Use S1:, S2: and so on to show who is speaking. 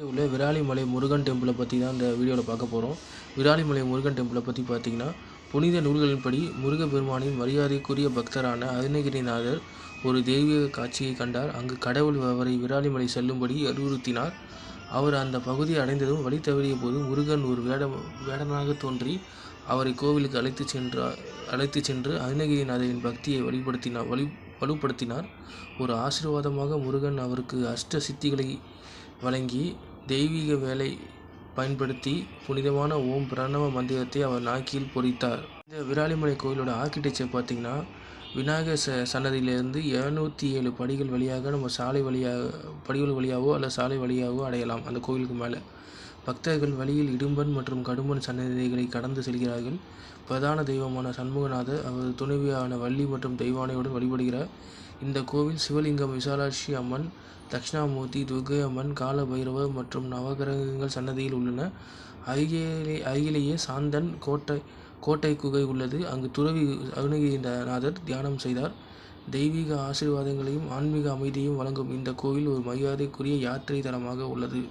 S1: உள்ள விராலிமலை முருகன் டெம்பிளை பற்றி தான் இந்த வீடியோவில் பார்க்க போகிறோம். விராலிமலை முருகன் டெம்பிளை பற்றி பார்த்தீங்கன்னா, புனித நூல்களின்படி முருகப்பெருமானின் மரியாதைக்குரிய பக்தரான அருணகிரிநாதர் ஒரு தெய்வீக காட்சியை கண்டார். அங்கு கடவுள் அவரை விராலிமலை செல்லும்படி அறிவுறுத்தினார். அவர் அந்த பகுதியை அடைந்ததும் வழி தவறிய போது முருகன் ஒரு வேடனாக தோன்றி அவரை கோவிலுக்கு அழைத்து சென்று அருணகிரிநாதரின் பக்தியை வலுப்படுத்தினார். ஒரு ஆசீர்வாதமாக முருகன் அவருக்கு அஷ்ட சித்திகளை வழங்கி தெய்வீக வேலை பயன்படுத்தி புனிதமான ஓம் பிரணவ மந்திரத்தை அவர் நாக்கில் பொறித்தார். இந்த விராலிமலை கோயிலோட ஆர்கிடெக்சர் பார்த்திங்கன்னா, விநாயகர் சன்னதியிலிருந்து 207 படிகள் வழியாக நம்ம படிகள் வழியாகவோ அல்லது சாலை வழியாகவோ அடையலாம். அந்த கோவிலுக்கு மேலே பக்தர்கள் வழியில் இடும்பன் மற்றும் கடும்பன் சன்னதிகளை கடந்து செல்கிறார்கள். பிரதான தெய்வமான சண்முகநாதர், அவரது துணைவியான வள்ளி மற்றும் தெய்வானையுடன் வழிபடுகிறார். இந்த கோவில் சிவலிங்கம், விசாலாட்சி அம்மன், தட்சிணாமூர்த்தி, துர்க்கை அம்மன், கால பைரவர் மற்றும் நவகிரகங்கள் சன்னதியில் உள்ளன. அருகிலேயே சாந்தன் கோட்டை குகை உள்ளது. அங்கு துறவி அருணகிரிநாதர் தியானம் செய்தார். தெய்வீக ஆசீர்வாதங்களையும் ஆன்மீக அமைதியையும் வழங்கும் இந்த கோவில் ஒரு மரியாதைக்குரிய யாத்திரை தலமாக உள்ளது.